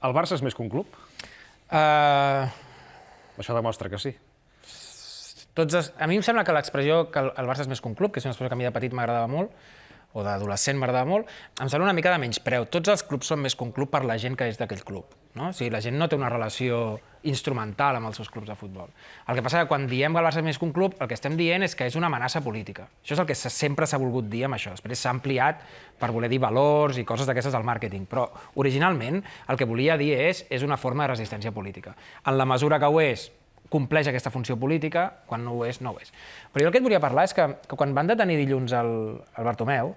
El Barça és més que un club? Uh, Això demostra que sí. A mi em sembla que l'expressió que el Barça és més que un club, que és una expressió que a mi de petit m'agradava molt, o d'adolescent m'agradava molt, em sembla una mica de menyspreu. Tots els clubs són més que un club per la gent que és d'aquell club. No? O sigui, la gent no té una relació instrumental amb els seus clubs de futbol. El que passa és que quan diem que el Barça és més que un club, el que estem dient és que és una amenaça política. Això és el que sempre s'ha volgut dir amb això. Després s'ha ampliat per voler dir valors i coses d'aquestes al màrqueting. Però originalment el que volia dir és una forma de resistència política. En la mesura que ho és, compleix aquesta funció política, quan no ho és, no ho és. Però jo el que et volia parlar és que quan van detenir dilluns el Bartomeu,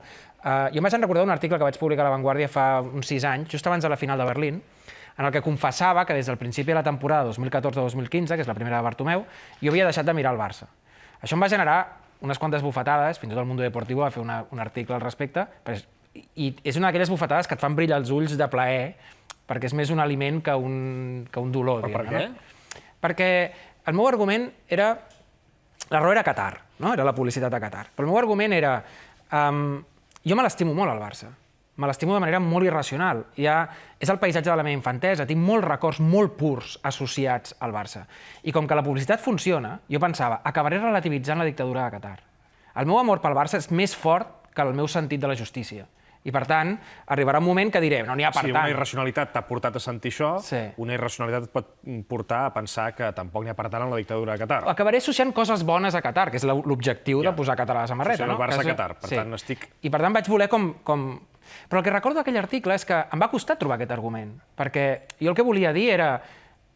jo em vaig recordar un article que vaig publicar a La Vanguardia fa uns 6 anys, just abans de la final de Berlín, en el que confessava que des del principi de la temporada 2014-2015, que és la primera de Bartomeu, jo havia deixat de mirar el Barça. Això em va generar unes quantes bufetades, fins i tot el Mundo Deportivo va fer un article al respecte, i és una d'aquelles bufetades que et fan brillar els ulls de plaer, perquè és més un aliment que un dolor. Però per què? Perquè el meu argument era... La raó era Qatar, no? Era la publicitat a Qatar. Però el meu argument era... Jo me l'estimo molt, al Barça. Me l'estimo de manera molt irracional. És el paisatge de la meva infantesa. Tinc molts records molt purs associats al Barça. I com que la publicitat funciona, jo pensava, acabaré relativitzant la dictadura de Qatar. El meu amor pel Barça és més fort que el meu sentit de la justícia. I, per tant, arribarà un moment que diré, no n'hi ha per tant. Si una irracionalitat t'ha portat a sentir això, una irracionalitat et pot portar a pensar que tampoc n'hi ha per tant amb la dictadura de Qatar. Acabaré associant coses bones a Qatar, que és l'objectiu de posar Qatar a la samarreta. Associant el Barça a Qatar, per tant, estic... I, per tant, vaig voler com... Però el que recordo d'aquell article és que em va costar trobar aquest argument, perquè jo el que volia dir era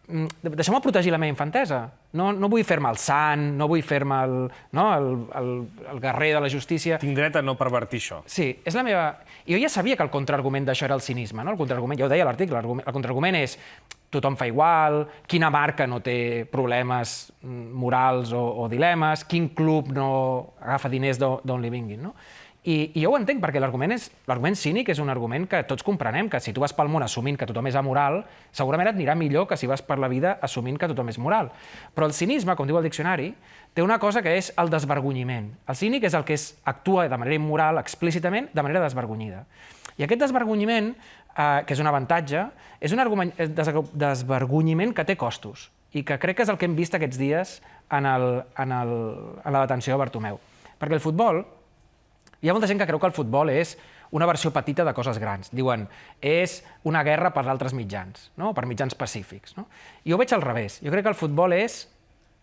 deixeu-me protegir la meva infantesa. No vull fer-me el sant, no vull fer-me el guerrer de la justícia. Tinc dret a no pervertir això. Sí, és la meva... I jo ja sabia que el contraargument d'això era el cinisme, no? El contraargument, ja ho deia a l'article, el contraargument és tothom fa igual, quina marca no té problemes morals o dilemes, quin club no agafa diners d'on li vinguin, no? I jo ho entenc, perquè l'argument cínic és un argument que tots comprenem, que si tu vas pel món assumint que tothom és amoral, segurament et anirà millor que si vas per la vida assumint que tothom és moral. Però el cinisme, com diu el diccionari, té una cosa que és el desvergonyiment. El cínic és el que actua de manera immoral, explícitament, de manera desvergonyida. I aquest desvergonyiment, que és un avantatge, és un desvergonyiment que té costos i que crec que és el que hem vist aquests dies en la detenció de Bartomeu. Perquè el futbol... Hi ha molta gent que creu que el futbol és una versió petita de coses grans. Diuen, és una guerra per altres mitjans, no? Per mitjans pacífics. No? I jo ho veig al revés. Jo crec que el futbol és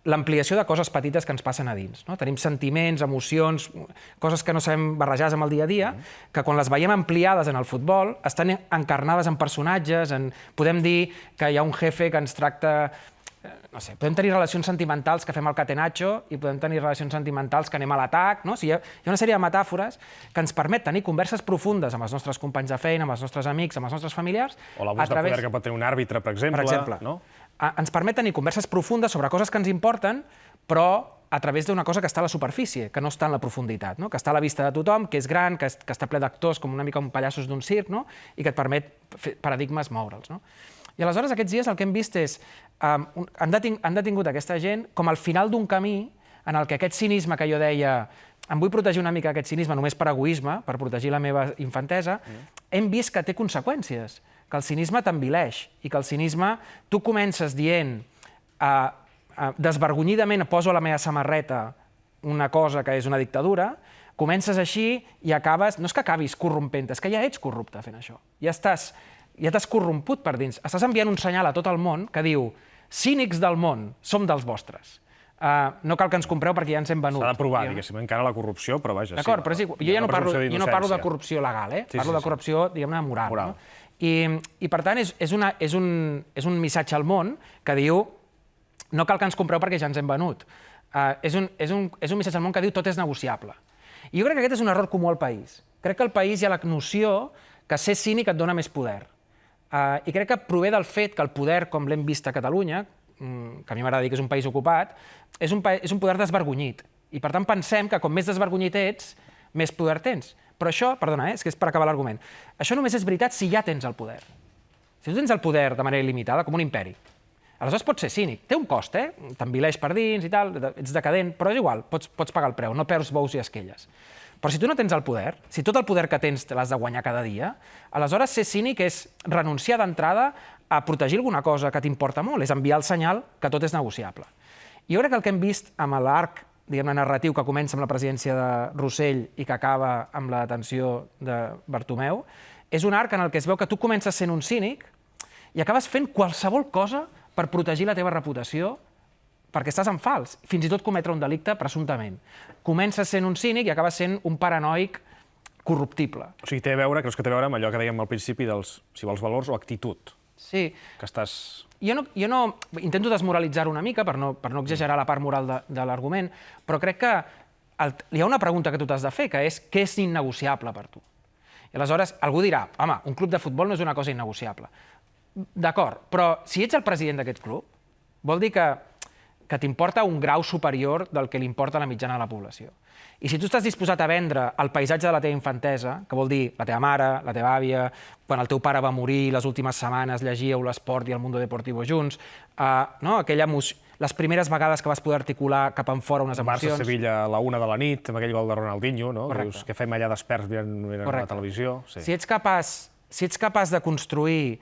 l'ampliació de coses petites que ens passen a dins. No? Tenim sentiments, emocions, coses que no sabem barrejar amb el dia a dia, que quan les veiem ampliades en el futbol estan encarnades en personatges, podem dir que hi ha un jefe que ens tracta... No sé, podem tenir relacions sentimentals que fem el catenaccio i podem tenir relacions sentimentals que anem a l'atac, no? O sigui, hi ha una sèrie de metàfores que ens permet tenir converses profundes amb els nostres companys de feina, amb els nostres amics, amb els nostres familiars... O l'abús de poder que pot tenir un àrbitre, per exemple. No? Ens permet tenir converses profundes sobre coses que ens importen, però a través d'una cosa que està a la superfície, que no està en la profunditat, no? Que està a la vista de tothom, que és gran, que està ple d'actors com una mica pallassos d'un circ, no? I que et permet fer paradigmes moure'ls. No? I aleshores aquests dies el que hem vist és han detingut aquesta gent com al final d'un camí en el que aquest cinisme que jo deia em vull protegir una mica aquest cinisme només per egoisme, per protegir la meva infantesa, hem vist que té conseqüències, que el cinisme t'envileix i que el cinisme tu comences dient desvergonyidament poso a la meva samarreta una cosa que és una dictadura, comences així i acabes, no és que acabis corrompent, és que ja ets corrupte fent això. Ja t'has corromput per dins. Estàs enviant un senyal a tot el món que diu cínics del món, som dels vostres. No cal que ens compreu perquè ja ens hem venut. S'ha de provar, diguéssim, encara la corrupció, però vaja, sí. D'acord, però jo ja no parlo de corrupció legal, parlo de corrupció, diguem-ne, moral. I per tant, és un missatge al món que diu no cal que ens compreu perquè ja ens hem venut. És un missatge al món que diu tot és negociable. I jo crec que aquest és un error comú al país. Crec que al país hi ha la noció que ser cínic et dona més poder. I crec que prové del fet que el poder, com l'hem vist a Catalunya, que a mi m'agrada dir que és un país ocupat, és un poder desvergonyit. I per tant pensem que com més desvergonyit ets, més poder tens. Però això, perdona, és que és per acabar l'argument, això només és veritat si ja tens el poder. Si tu tens el poder de manera il·limitada, com un imperi, aleshores pots ser cínic. Té un cost, t'envileix per dins i tal, ets decadent, però és igual, pots pagar el preu, no perds bous i esquelles. Però si tu no tens el poder, si tot el poder que tens te l'has de guanyar cada dia, aleshores ser cínic és renunciar d'entrada a protegir alguna cosa que t'importa molt, és enviar el senyal que tot és negociable. I jo crec que el que hem vist amb l'arc, diguem-ne, narratiu que comença amb la presidència de Rossell i que acaba amb la detenció de Bartomeu, és un arc en el que es veu que tu comences sent un cínic i acabes fent qualsevol cosa per protegir la teva reputació perquè estàs en fals, fins i tot cometre un delicte presumptament. Comences sent un cínic i acabes sent un paranoic corruptible. O sigui, creus que té a veure amb allò que dèiem al principi dels, si vols, valors o actitud. Sí. Que estàs... Jo no intento desmoralitzar-ho una mica per no exagerar la part moral de l'argument, però crec que hi ha una pregunta que tu t'has de fer, que és què és innegociable per tu? I aleshores algú dirà, home, un club de futbol no és una cosa innegociable. D'acord, però si ets el president d'aquest club, vol dir que t'importa un grau superior del que li importa a la mitjana de la població. I si tu estàs disposat a vendre el paisatge de la teva infantesa, que vol dir la teva mare, la teva àvia, quan el teu pare va morir, les últimes setmanes llegíeu l'Esport i el Mundo Deportivo junts, les primeres vegades que vas poder articular cap enfora unes emocions... Barça-Sevilla a la 1 de la nit, amb aquell gol de Ronaldinho, no? Dius, què fem allà desperts mirant la televisió? Si ets capaç de construir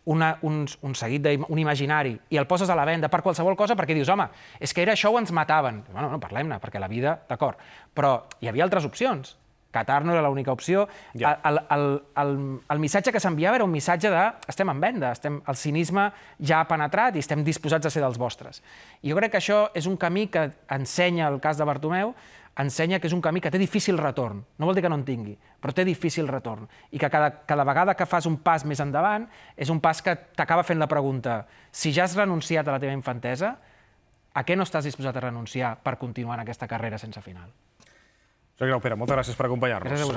un seguit, un imaginari, i el poses a la venda per qualsevol cosa, perquè dius, home, és que era això o ens mataven. Bueno, no, parlem-ne, perquè la vida, d'acord. Però hi havia altres opcions. Qatar no era l'única opció. El missatge que s'enviava era un missatge de estem en venda, el cinisme ja ha penetrat i estem disposats a ser dels vostres. I jo crec que això és un camí que ensenya el cas de Bartomeu, ensenya que és un camí que té difícil retorn. No vol dir que no en tingui, però té difícil retorn. I que cada vegada que fas un pas més endavant és un pas que t'acaba fent la pregunta: si ja has renunciat a la teva infantesa, a què no estàs disposat a renunciar per continuar en aquesta carrera sense final? Jordi Grau, Pere, moltes gràcies per acompanyar-nos.